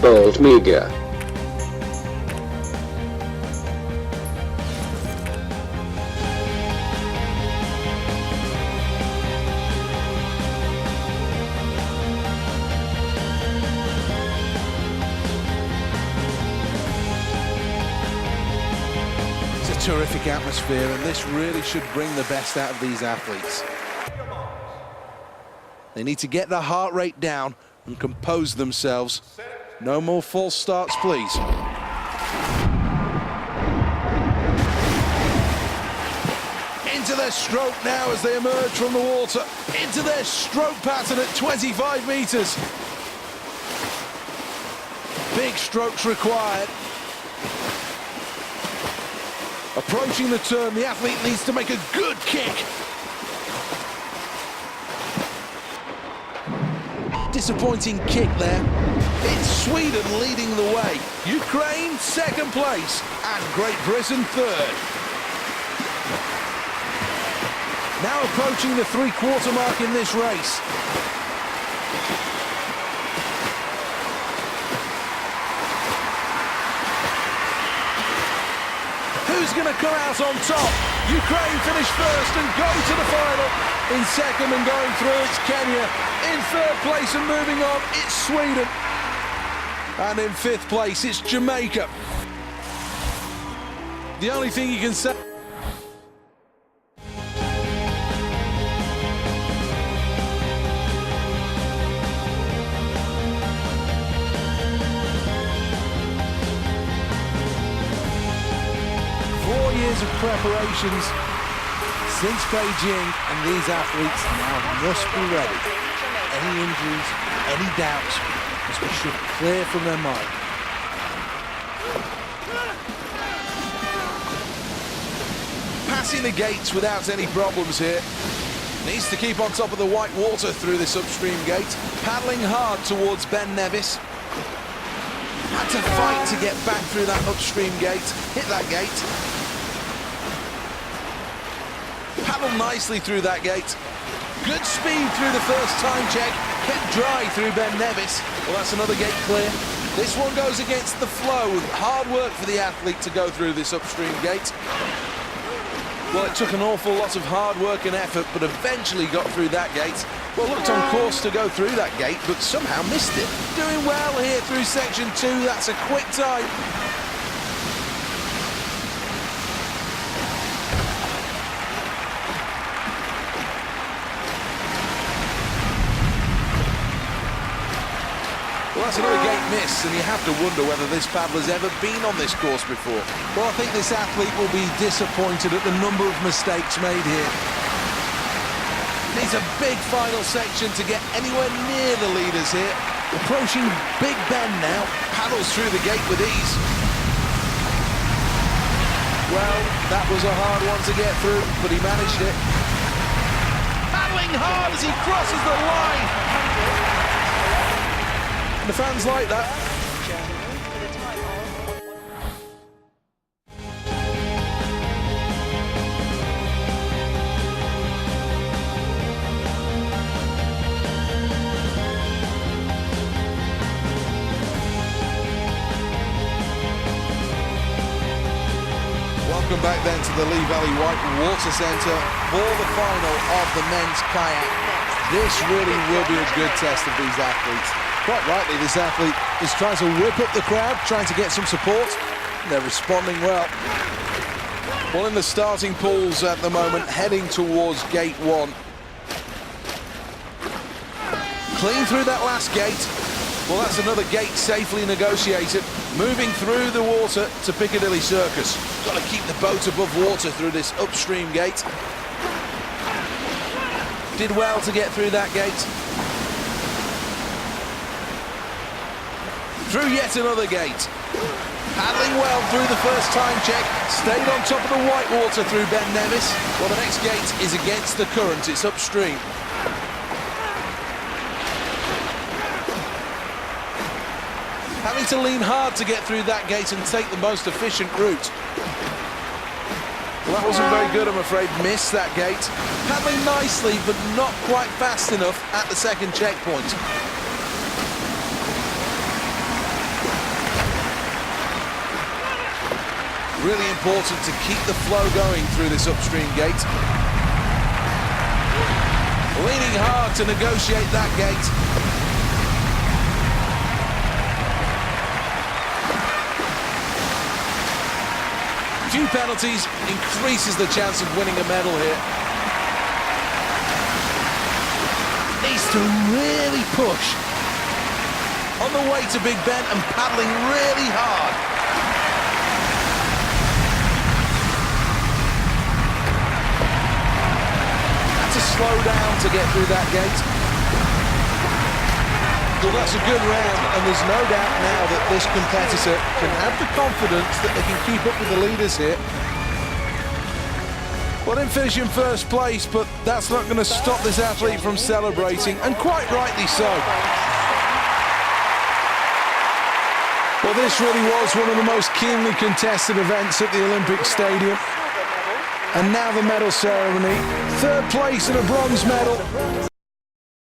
Bold Media. It's a terrific atmosphere, and this really should bring the best out of these athletes. They need to get their heart rate down and compose themselves. No more false starts, please. Into their stroke now as they emerge from the water. Into their stroke pattern at 25 meters. Big strokes required. Approaching the turn, the athlete needs to make a good kick. Disappointing kick there. It's Sweden leading the way. Ukraine second place and Great Britain third. Now approaching the three-quarter mark in this race. Who's going to come out on top? Ukraine finish first and go to the final. In second and going through, it's Kenya. In third place and moving on, it's Sweden. And in fifth place, it's Jamaica. The only thing you can say... Years of preparations since Beijing, and these athletes now must be ready. Any injuries, any doubts must be shoved clear from their mind. Passing the gates without any problems here. Needs to keep on top of the white water through this upstream gate. Paddling hard towards Ben Nevis. Had to fight to get back through that upstream gate. Hit that gate. Paddle nicely through that gate. Good speed through the first time check. Kept dry through Ben Nevis. Well, that's another gate clear. This one goes against the flow. Hard work for the athlete to go through this upstream gate. Well, it took an awful lot of hard work and effort, but eventually got through that gate. Well, looked on course to go through that gate, but somehow missed it. Doing well here through section 2. That's a quick time. Well, that's another gate miss, and you have to wonder whether this paddler's ever been on this course before. Well, I think this athlete will be disappointed at the number of mistakes made here. Needs a big final section to get anywhere near the leaders here. Approaching Big Ben now, paddles through the gate with ease. Well, that was a hard one to get through, but he managed it. Paddling hard as he crosses the line. The fans like that. Welcome back then to the Lee Valley White Water Centre for the final of the men's kayak. This really will be a good test of these athletes. Quite rightly, this athlete is trying to whip up the crowd, trying to get some support. They're responding well. Well, in the starting pools at the moment, heading towards gate 1. Clean through that last gate. Well, that's another gate safely negotiated. Moving through the water to Piccadilly Circus. Got to keep the boat above water through this upstream gate. Did well to get through that gate. Through yet another gate. Paddling well through the first time check. Stayed on top of the white water through Ben Nevis. Well, the next gate is against the current. It's upstream. Having to lean hard to get through that gate and take the most efficient route. Well, that wasn't very good, I'm afraid. Missed that gate. Paddling nicely, but not quite fast enough at the second checkpoint. Really important to keep the flow going through this upstream gate. Leaning hard to negotiate that gate. Few penalties increases the chance of winning a medal here. Needs to really push. On the way to Big Ben and paddling really hard. Had to slow down to get through that gate. Well, that's a good round, and there's no doubt now that this competitor can have the confidence that they can keep up with the leaders here. Well, didn't finish in first place, but that's not going to stop this athlete from celebrating, and quite rightly so. Well, this really was one of the most keenly contested events at the Olympic Stadium. And now the medal ceremony. Third place and a bronze medal.